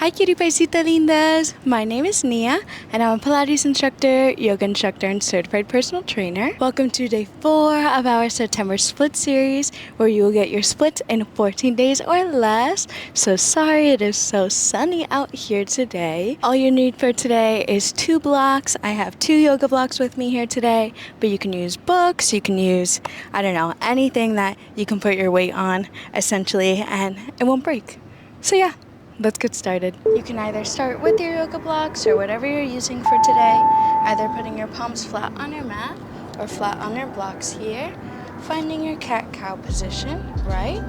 Hi cutie paisita lindas! My name is Nia and I'm a Pilates instructor, yoga instructor, and certified personal trainer. Welcome to day 4 of our September split series where you will get your splits in 14 days or less. So sorry it is so sunny out here today. All you need for today is 2 blocks. I have 2 yoga blocks with me here today, but you can use books, you can use, anything that you can put your weight on essentially and it won't break. So yeah. Let's get started. You can either start with your yoga blocks or whatever you're using for today, either putting your palms flat on your mat or flat on your blocks here, finding your cat-cow position, right?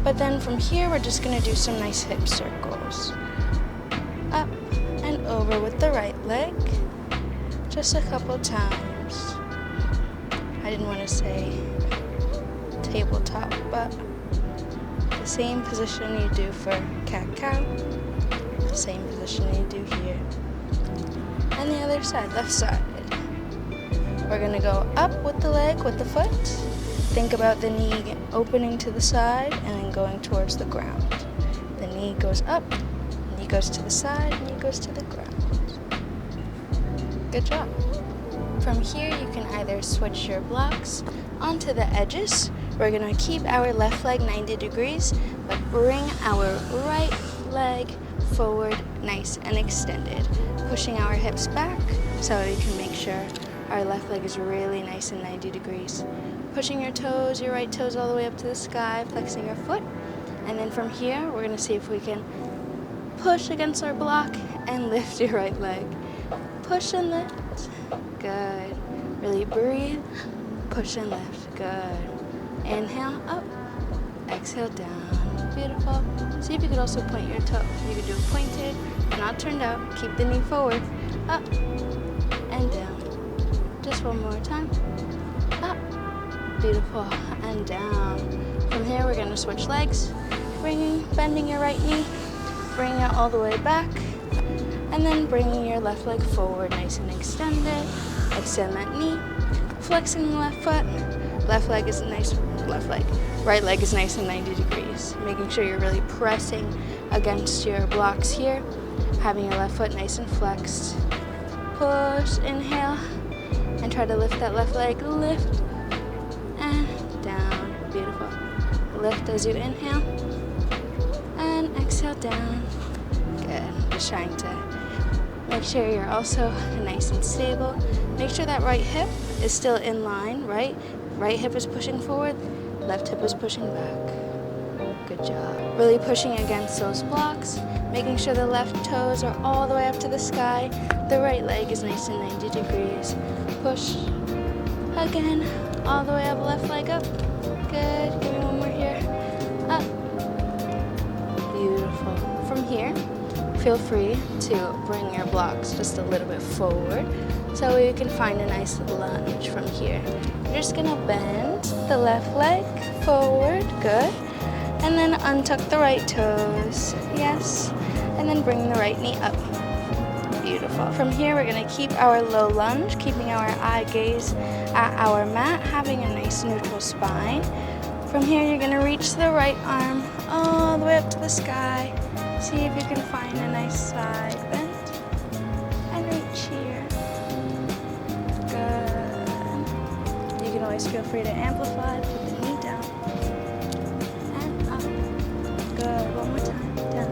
But then from here, we're just gonna do some nice hip circles. Up and over with the right leg, just a couple times. I didn't want to say tabletop, but the same position you do for cat-cow, the same position you do here. And the other side, left side. We're gonna go up with the leg, with the foot. Think about the knee opening to the side and then going towards the ground. The knee goes up, knee goes to the side, knee goes to the ground. Good job. From here, you can either switch your blocks onto the edges. We're gonna keep our left leg 90 degrees, but bring our right leg forward nice and extended. Pushing our hips back so we can make sure our left leg is really nice and 90 degrees. Pushing your toes, your right toes all the way up to the sky, flexing your foot. And then from here, we're gonna see if we can push against our block and lift your right leg. Push and lift, good. Really breathe, push and lift, good. Inhale, up, exhale, down, beautiful. See if you could also point your toe. You could do it pointed, not turned out. Keep the knee forward, up and down. Just one more time, up, beautiful, and down. From here, we're gonna switch legs, bending your right knee, bringing it all the way back, and then bringing your left leg forward, nice and extended. Extend that knee, flexing the left foot. Left leg is nice, right leg is nice and 90 degrees. Making sure you're really pressing against your blocks here. Having your left foot nice and flexed. Push, inhale, and try to lift that left leg. Lift, and down, beautiful. Lift as you inhale, and exhale down. Good, just trying to make sure you're also nice and stable. Make sure that right hip is still in line, right? Right hip is pushing forward, left hip is pushing back. Good job. Really pushing against those blocks, making sure the left toes are all the way up to the sky. The right leg is nice and 90 degrees. Push again, all the way up, left leg up. Good, give me one more here. Up. Beautiful. From here, feel free to bring your blocks just a little bit forward so you can find a nice lunge from here. You're just gonna bend the left leg forward, good. And then untuck the right toes, yes. And then bring the right knee up, beautiful. From here, we're gonna keep our low lunge, keeping our eye gaze at our mat, having a nice neutral spine. From here, you're gonna reach the right arm all the way up to the sky. See if you can find a nice side bend and reach here. Good. You can always feel free to amplify, put the knee down and up. Good, one more time, down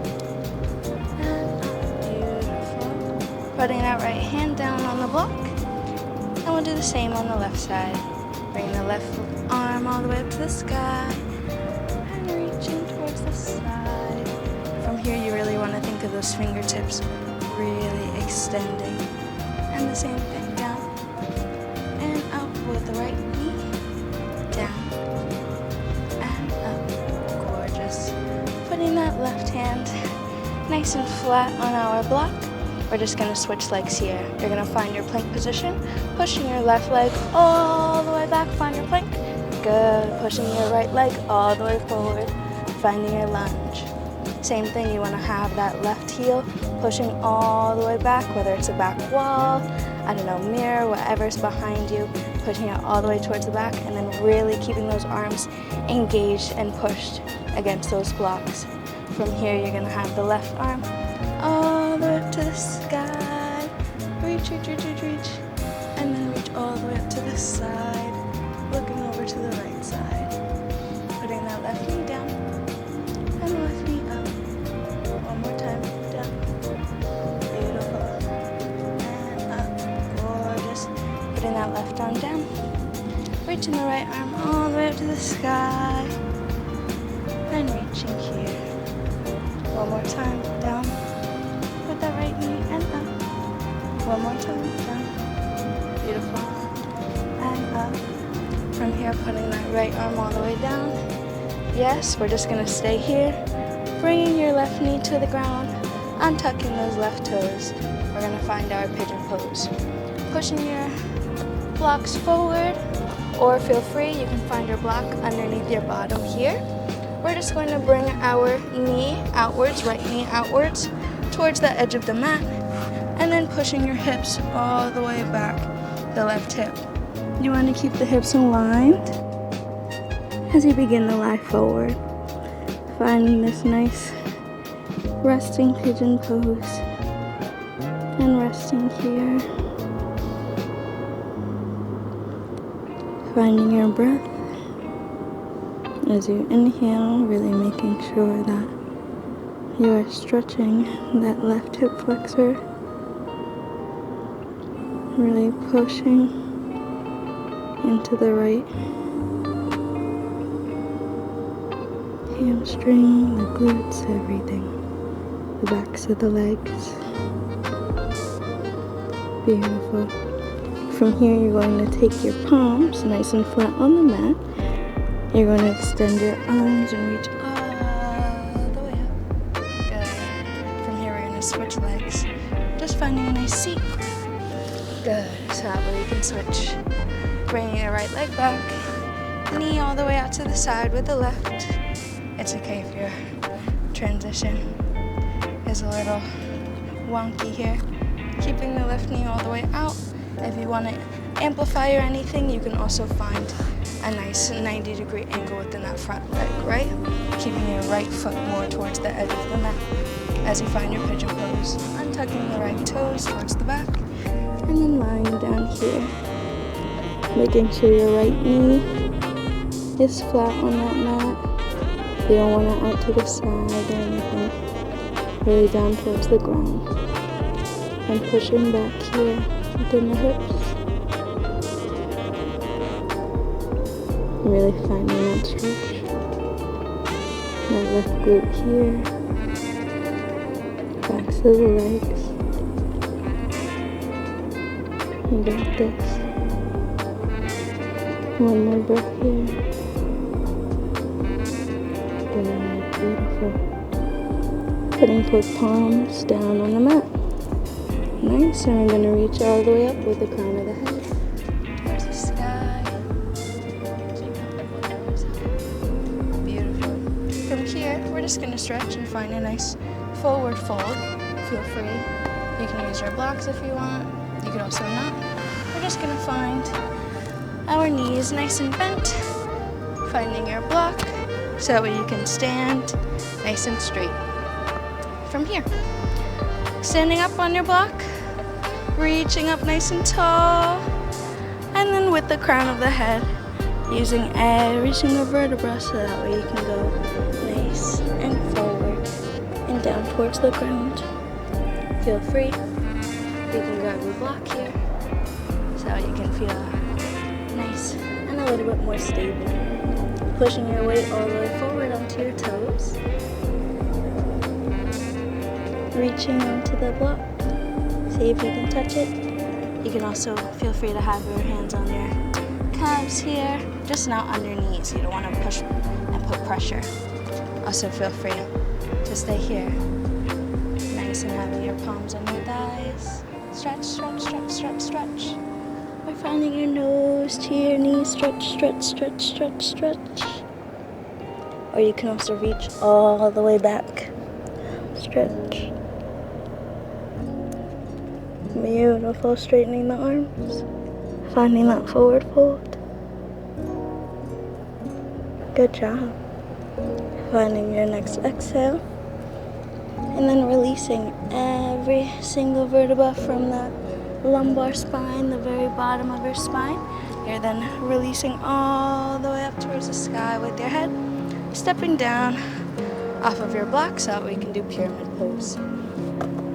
and up, beautiful. Putting that right hand down on the block, and we'll do the same on the left side. Bring the left arm all the way up to the sky and reaching towards the side. From here, you really want to think of those fingertips really extending. And the same thing, down and up with the right knee, down and up. Gorgeous. Putting that left hand nice and flat on our block. We're just going to switch legs here. You're going to find your plank position, pushing your left leg all the way back, find your plank. Good. Pushing your right leg all the way forward, finding your lunge. Same thing, you want to have that left heel pushing all the way back, whether it's a back wall, mirror, whatever's behind you, pushing it all the way towards the back, and then really keeping those arms engaged and pushed against those blocks. From here, you're going to have the left arm reach. And then reach all the way up to the side, looking over to the right side. Putting that left knee down, and left knee up. One more time, down. Beautiful. And up, gorgeous. Putting that left arm down. Reaching the right arm all the way up to the sky. And reaching here. One more time, down. Put that right knee and up. One more time, down. Beautiful. And up. From here, putting that right arm all the way down. Yes, we're just gonna stay here. Bringing your left knee to the ground. Untucking those left toes. We're gonna find our pigeon pose. Pushing your blocks forward, or feel free, you can find your block underneath your bottom here. We're just going to bring our knee outwards, right knee outwards, towards the edge of the mat, and then pushing your hips all the way back, the left hip. You want to keep the hips aligned as you begin to lie forward, finding this nice resting pigeon pose, and resting here, finding your breath as you inhale, really making sure that you are stretching that left hip flexor, really pushing into the right hamstring, the glutes, everything, the backs of the legs. Beautiful. From here, you're going to take your palms nice and flat on the mat. You're going to extend your arms and reach all the way up. Good. From here, we're going to switch legs. Just finding a nice seat. Good. So that way you can switch. Bringing your right leg back. Knee all the way out to the side with the left. It's okay if your transition is a little wonky here. Keeping the left knee all the way out. If you want to amplify or anything, you can also find a nice 90-degree angle within that front leg, right? Keeping your right foot more towards the edge of the mat as you find your pigeon pose. Untucking the right toes towards the back, and then lying down here. Making sure your right knee is flat on that mat. You don't want it out to the side or anything. Really down towards the ground. And pushing back here within the hips. Really finding that stretch. That left glute here. Backs of the legs. You got this. One more breath here. Good, beautiful. Putting both palms down on the mat. Nice, and we're going to reach all the way up with the crown of the head towards the sky. Beautiful. From here, we're just going to stretch and find a nice forward fold. Feel free. You can use your blocks if you want. You can also not. We're just going to find our knees nice and bent. Finding your block so that way you can stand nice and straight. From here, standing up on your block, reaching up nice and tall, and then with the crown of the head, using every single vertebra so that way you can go nice and forward and down towards the ground. Feel free. You can grab your block here so you can feel nice and a little bit more stable. Pushing your weight all the way forward onto your toes. Reaching onto the block. See if you can touch it. You can also feel free to have your hands on your calves here, just not on your knees. You don't want to push and put pressure. Also feel free to stay here. Nice and having your palms on your thighs. Stretch, stretch, stretch, stretch, stretch. We're finding your nose to your knees. Stretch, stretch, stretch, stretch, stretch. Or you can also reach all the way back. Stretch. Beautiful, straightening the arms. Finding that forward fold. Good job. Finding your next exhale. And then releasing every single vertebra from that lumbar spine, the very bottom of your spine. You're then releasing all the way up towards the sky with your head, stepping down off of your blocks so that we can do pyramid pose.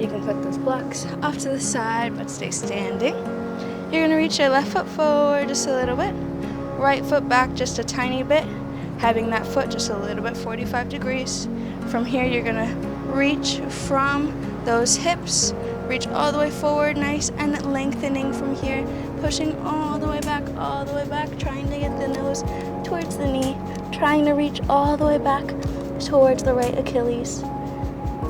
You can put those blocks off to the side, but stay standing. You're gonna reach your left foot forward just a little bit, right foot back just a tiny bit, having that foot just a little bit 45 degrees. From here, you're gonna reach from those hips, reach all the way forward, nice, and lengthening from here, pushing all the way back, trying to get the nose towards the knee, trying to reach all the way back towards the right Achilles.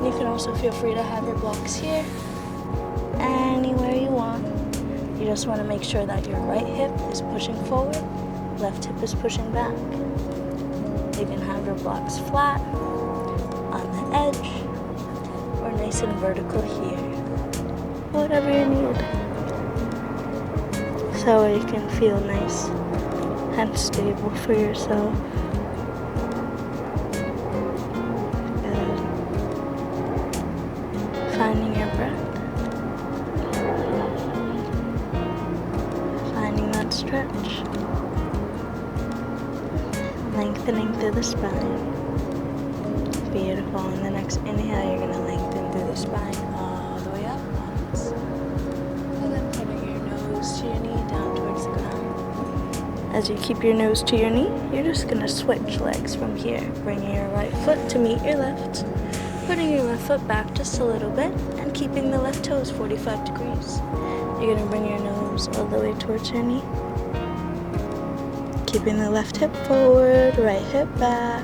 You can also feel free to have your blocks here, anywhere you want. You just want to make sure that your right hip is pushing forward, left hip is pushing back. You can have your blocks flat, on the edge, or nice and vertical here. Whatever you need. So you can feel nice and stable for yourself. Good. Finding your breath. Finding that stretch. Lengthening through the spine. Beautiful. On the next inhale, you're going to lengthen through the spine all the way up once. And then putting your nose to your knee down towards the ground. As you keep your nose to your knee, you're just going to switch legs from here. Bringing your right foot to meet your left. Putting your left foot back just a little bit and keeping the left toes 45 degrees. You're going to bring your nose all the way towards your knee. Keeping the left hip forward, right hip back.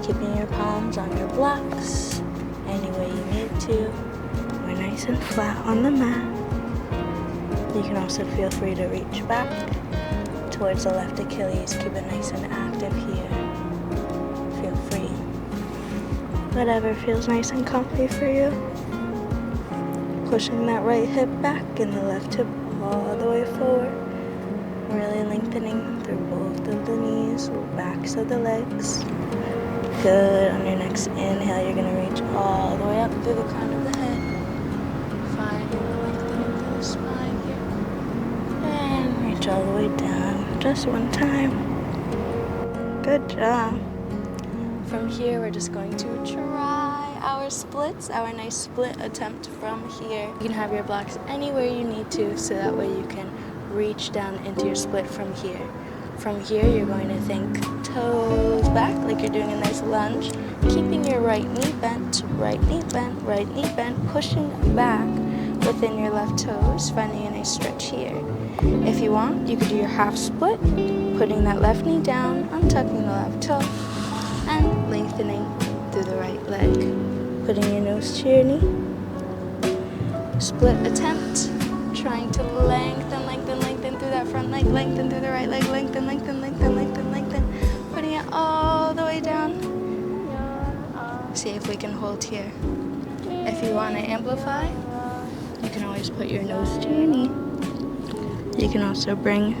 Keeping your palms on your blocks any way you need to. We're nice and flat on the mat. You can also feel free to reach back towards the left Achilles. Keep it nice and active here. Feel free. Whatever feels nice and comfy for you. Pushing that right hip back and the left hip all the way forward. Really lengthening through both of the knees, backs of the legs. Good. On your next inhale, you're going to reach all the way up through the crown of the head. Finding the lengthening through the spine here. And reach all the way down. Just one time. Good job. From here, we're just going to try our splits, our nice split attempt from here. You can have your blocks anywhere you need to, so that way you can reach down into your split from here. From here, you're going to think toes back, like you're doing a nice lunge, keeping your right knee bent, right knee bent, right knee bent, pushing back within your left toes, finding a nice stretch here. If you want, you could do your half split, putting that left knee down, untucking the left toe, and lengthening through the right leg. Putting your nose to your knee. Split attempt, trying to lengthen through that front leg, lengthen through the right leg, lengthen. Putting it all the way down. See if we can hold here. If you want to amplify, you can always put your nose to your knee. You can also bring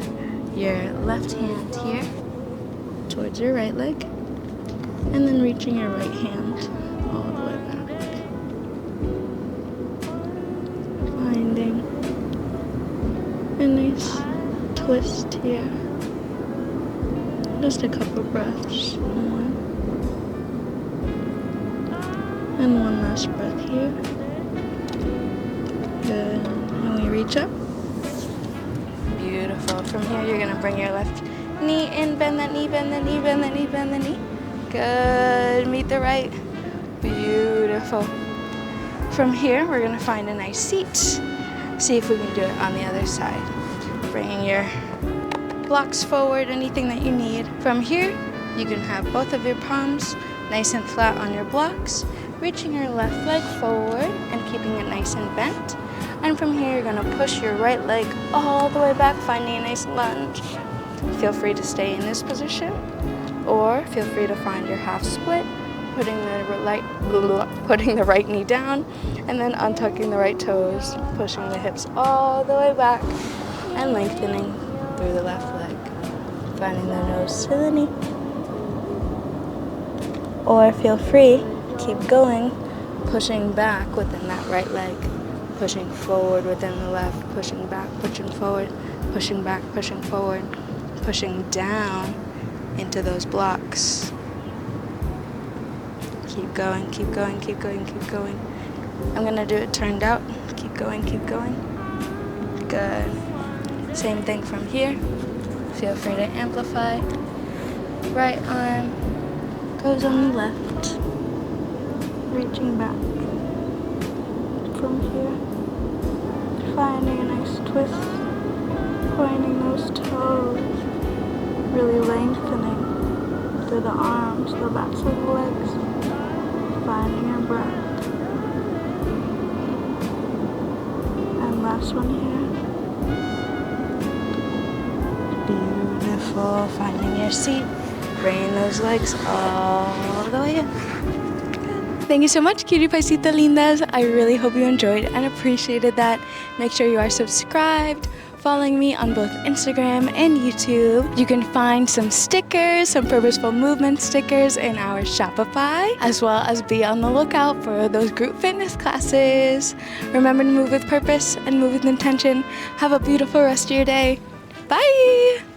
your left hand here towards your right leg, and then reaching your right hand all the way back. Finding a nice twist here. Just a couple breaths. And one last breath here. Good. And we reach up. Beautiful. From here, you're going to bring your left knee in, bend that knee, bend the knee, bend the knee, bend the knee. Good. Meet the right. Beautiful. From here, we're going to find a nice seat. See if we can do it on the other side. Bringing your blocks forward, anything that you need. From here, you can have both of your palms nice and flat on your blocks, reaching your left leg forward and keeping it nice and bent. And from here, you're going to push your right leg all the way back, finding a nice lunge. Feel free to stay in this position, or feel free to find your half split, putting the right knee down, and then untucking the right toes, pushing the hips all the way back, and lengthening through the left leg, finding the nose to the knee. Or feel free, keep going, pushing back within that right leg, pushing forward within the left, pushing back, pushing forward, pushing back, pushing forward, pushing down into those blocks. Keep going, keep going, keep going, keep going. I'm gonna do it turned out. Keep going, keep going. Good. Same thing from here. Feel free to amplify. Right arm goes on the left, reaching back from here, finding a nice twist, pointing those toes, really lengthening through the arms, the backs of the legs, finding your breath. And last one here. Beautiful. Finding your seat, bringing those legs all the way in. Thank you so much, cutie paisita lindas. I really hope you enjoyed and appreciated that. Make sure you are subscribed, following me on both Instagram and YouTube. You can find some stickers, some Purposeful Movement stickers in our Shopify, as well as be on the lookout for those group fitness classes. Remember to move with purpose and move with intention. Have a beautiful rest of your day. Bye!